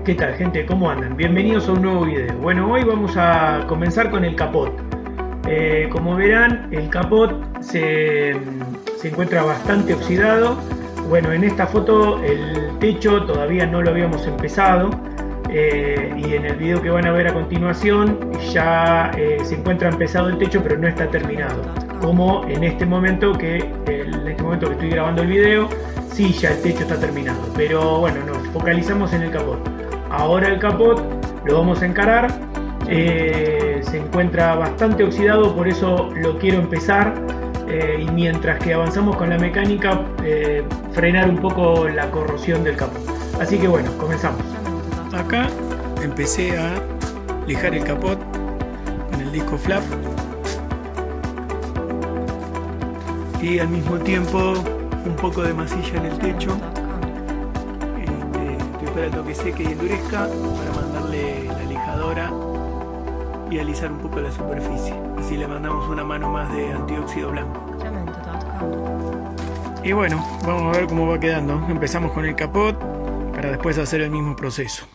¿Qué tal, gente? ¿Cómo andan? Bienvenidos a un nuevo video. Bueno, hoy vamos a comenzar con el capot. Como verán, el capot se encuentra bastante oxidado. Bueno, en esta foto el techo todavía no lo habíamos empezado, y en el video que van a ver a continuación ya se encuentra empezado el techo, pero no está terminado. Como en este momento que estoy grabando el video, sí, ya el techo está terminado. Pero bueno, nos focalizamos en el capot. Ahora el capot lo vamos a encarar. Se encuentra bastante oxidado, por eso lo quiero empezar, y mientras que avanzamos con la mecánica, frenar un poco la corrosión del capot. Así que bueno, comenzamos. Acá empecé a lijar el capot con el disco flap y al mismo tiempo un poco de masilla en el techo. Estoy esperando que seque y endurezca para mandarle la lijadora y alisar un poco la superficie. Así le mandamos una mano más de antióxido blanco. Y bueno, vamos a ver cómo va quedando. Empezamos con el capot para después hacer el mismo proceso.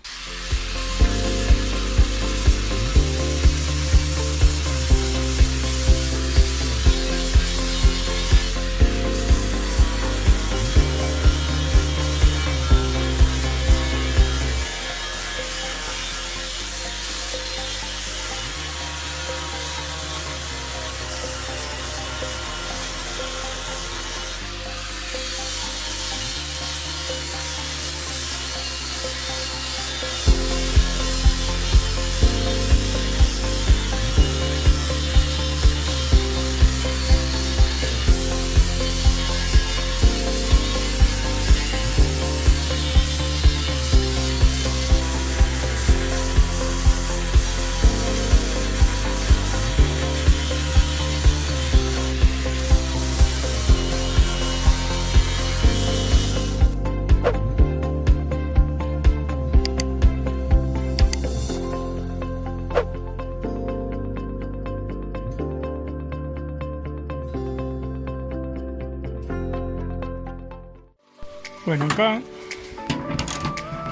Bueno, acá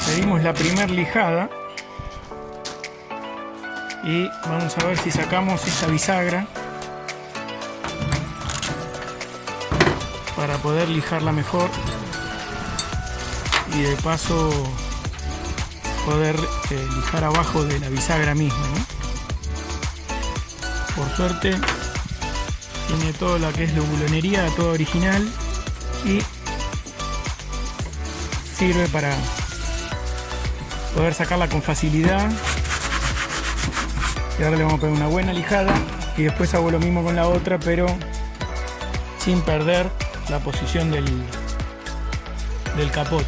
pedimos la primer lijada y vamos a ver si sacamos esta bisagra para poder lijarla mejor y de paso poder lijar abajo de la bisagra misma, ¿no? Por suerte tiene todo lo que es la bulonería, todo original, y sirve para poder sacarla con facilidad. Y ahora le vamos a poner una buena lijada y después hago lo mismo con la otra, pero sin perder la posición del capot.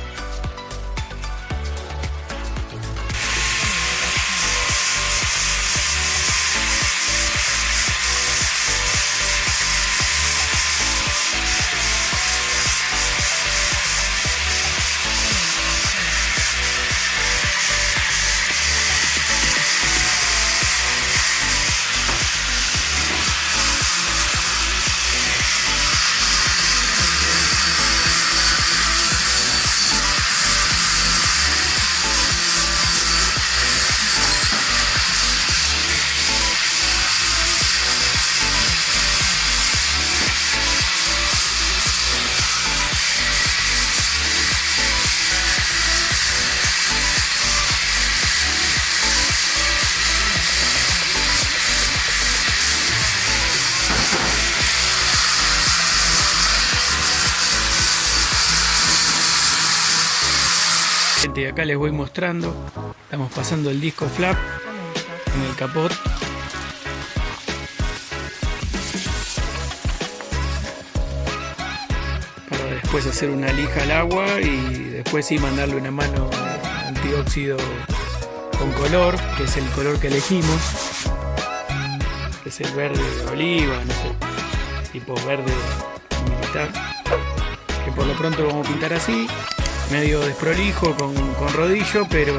Y acá les voy mostrando, estamos pasando el disco flap en el capot. Para después hacer una lija al agua y después sí mandarle una mano de antióxido con color, que es el color que elegimos, que es el verde oliva, no sé, tipo verde militar, que por lo pronto lo vamos a pintar así, medio desprolijo con rodillo, pero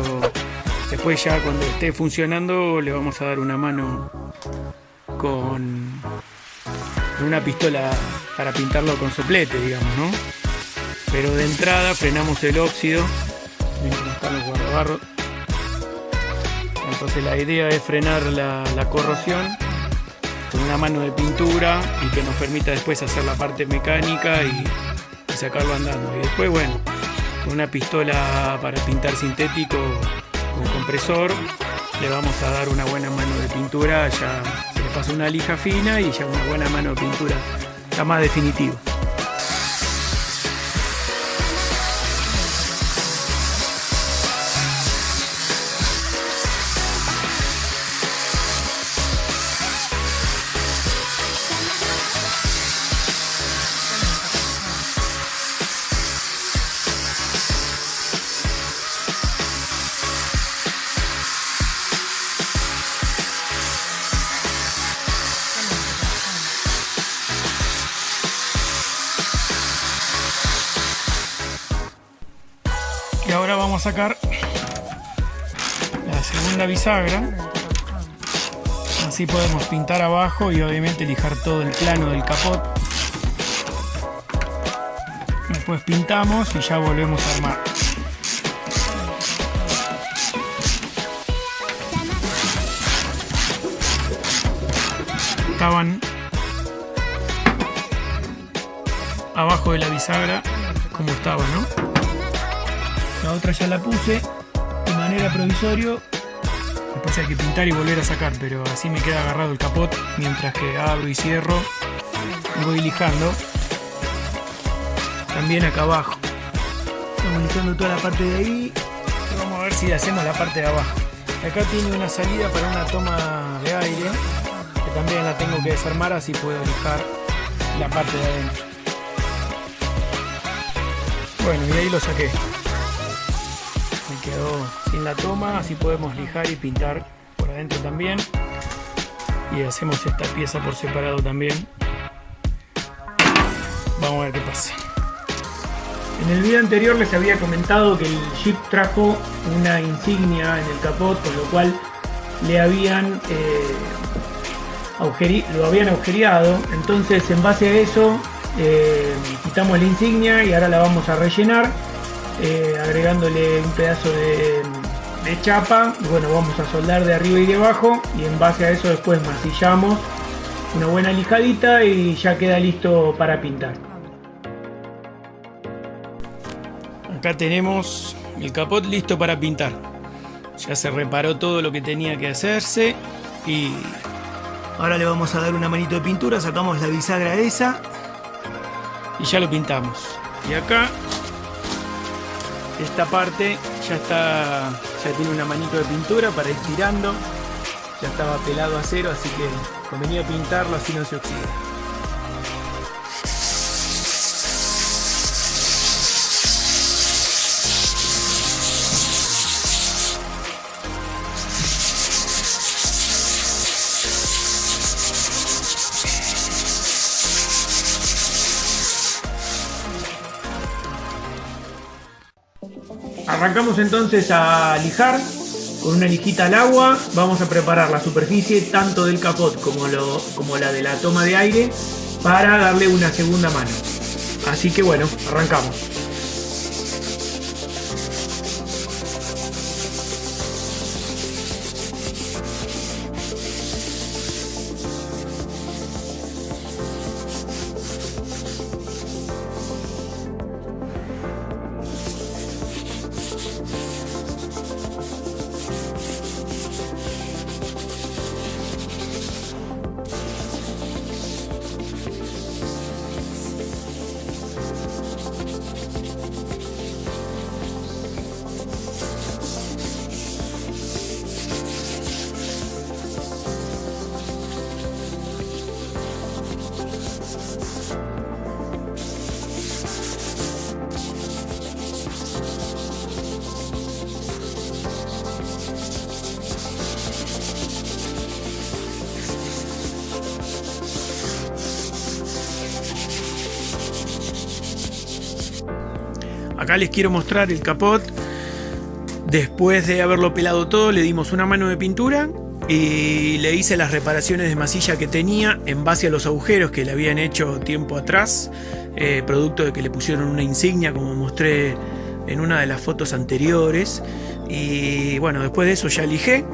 después ya cuando esté funcionando le vamos a dar una mano con una pistola para pintarlo con soplete, digamos, ¿no? Pero de entrada frenamos el óxido. Miren cómo están los guardabarros. Entonces la idea es frenar la corrosión con una mano de pintura y que nos permita después hacer la parte mecánica y sacarlo andando. Y después, bueno, con una pistola para pintar sintético con compresor le vamos a dar una buena mano de pintura. Ya se le pasa una lija fina y ya una buena mano de pintura ya más definitiva. Y ahora vamos a sacar la segunda bisagra, así podemos pintar abajo y obviamente lijar todo el plano del capot. Después pintamos y ya volvemos a armar. Estaban abajo de la bisagra como estaba, ¿no? La otra ya la puse de manera provisoria. Después hay que pintar y volver a sacar, pero así me queda agarrado el capot mientras que abro y cierro y voy lijando. También acá abajo estamos lijando toda la parte de ahí. Vamos a ver si hacemos la parte de abajo. Acá tiene una salida para una toma de aire que también la tengo que desarmar, así puedo lijar la parte de adentro. Bueno, y ahí lo saqué. Me quedó sin la toma, así podemos lijar y pintar por adentro también. Y hacemos esta pieza por separado también. Vamos a ver qué pasa. En el video anterior les había comentado que el Jeep trajo una insignia en el capot, con lo cual le habían lo habían agujereado. Entonces, en base a eso quitamos la insignia y ahora la vamos a rellenar, agregándole un pedazo de chapa. Y bueno, vamos a soldar de arriba y de abajo, y en base a eso después masillamos una buena lijadita y ya queda listo para pintar. Acá tenemos el capot listo para pintar. Ya se reparó todo lo que tenía que hacerse y ahora le vamos a dar una manito de pintura. Sacamos la bisagra esa y ya lo pintamos. Y acá esta parte ya tiene una manito de pintura para ir tirando. Ya estaba pelado a cero, así que convenía pintarlo así no se oxida. Arrancamos entonces a lijar con una lijita al agua. Vamos a preparar la superficie tanto del capot como la de la toma de aire para darle una segunda mano. Así que bueno, arrancamos. Acá les quiero mostrar el capot. Después de haberlo pelado todo, le dimos una mano de pintura y le hice las reparaciones de masilla que tenía en base a los agujeros que le habían hecho tiempo atrás, producto de que le pusieron una insignia, como mostré en una de las fotos anteriores. Y bueno, después de eso ya lijé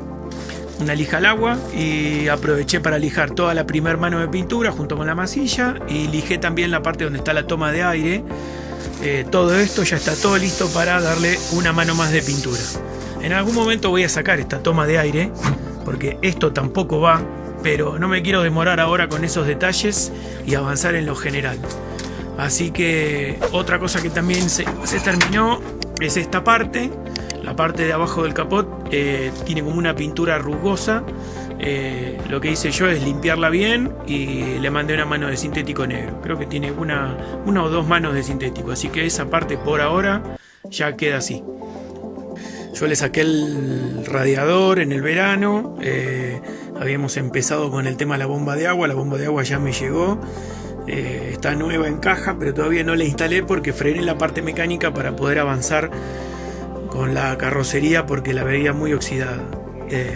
una lija al agua y aproveché para lijar toda la primera mano de pintura junto con la masilla, y lijé también la parte donde está la toma de aire. Todo esto ya está todo listo para darle una mano más de pintura. En algún momento voy a sacar esta toma de aire porque esto tampoco va, pero no me quiero demorar ahora con esos detalles y avanzar en lo general. Así que otra cosa que también se terminó es esta parte. La parte de abajo del capot tiene como una pintura rugosa. Lo que hice yo es limpiarla bien y le mandé una mano de sintético negro. Creo que tiene una o dos manos de sintético, así que esa parte por ahora ya queda así. Yo le saqué el radiador en el verano. Habíamos empezado con el tema de la bomba de agua. La bomba de agua ya me llegó. Está nueva en caja, pero todavía no la instalé porque frené la parte mecánica para poder avanzar con la carrocería porque la veía muy oxidada.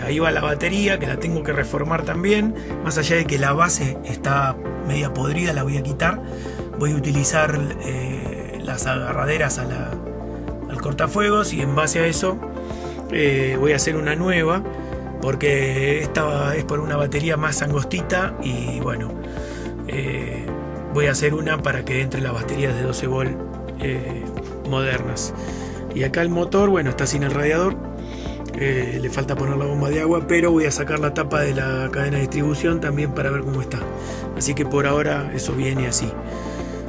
Ahí va la batería, que la tengo que reformar también. Más allá de que la base está media podrida, la voy a quitar. Voy a utilizar las agarraderas al cortafuegos, y en base a eso voy a hacer una nueva, porque esta es por una batería más angostita. Y bueno, voy a hacer una para que entre las baterías de 12 volt modernas. Y acá el motor, bueno, está sin el radiador. Le falta poner la bomba de agua, pero voy a sacar la tapa de la cadena de distribución también para ver cómo está. Así que por ahora eso viene así.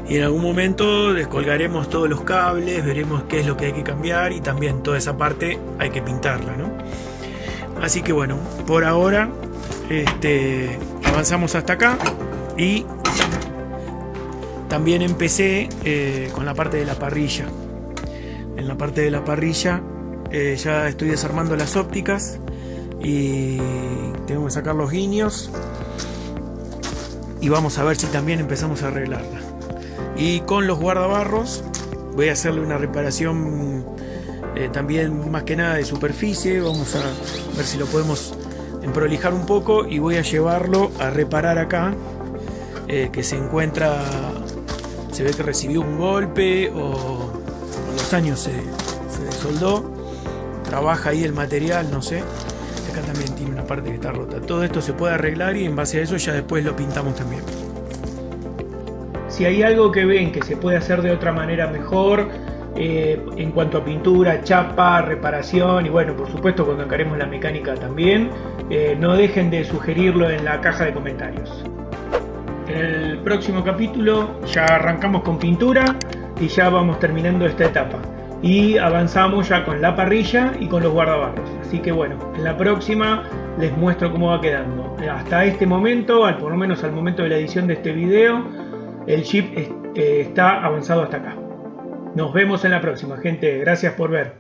Y en algún momento descolgaremos todos los cables, veremos qué es lo que hay que cambiar, y también toda esa parte hay que pintarla, ¿no? Así que bueno, por ahora avanzamos hasta acá. Y también empecé con la parte de la parrilla. En la parte de la parrilla ya estoy desarmando las ópticas y tengo que sacar los guiños, y vamos a ver si también empezamos a arreglarla. Y con los guardabarros voy a hacerle una reparación también, más que nada de superficie. Vamos a ver si lo podemos emprolijar un poco, y voy a llevarlo a reparar acá, que se encuentra, se ve que recibió un golpe o con los años se desoldó. Trabaja ahí el material, no sé. Acá también tiene una parte que está rota. Todo esto se puede arreglar, y en base a eso ya después lo pintamos también. Si hay algo que ven que se puede hacer de otra manera mejor, en cuanto a pintura, chapa, reparación, y bueno, por supuesto cuando encaremos la mecánica también, no dejen de sugerirlo en la caja de comentarios. En el próximo capítulo ya arrancamos con pintura y ya vamos terminando esta etapa. Y avanzamos ya con la parrilla y con los guardabarros. Así que bueno, en la próxima les muestro cómo va quedando. Hasta este momento, por lo menos al momento de la edición de este video, el Jeep está avanzado hasta acá. Nos vemos en la próxima, gente. Gracias por ver.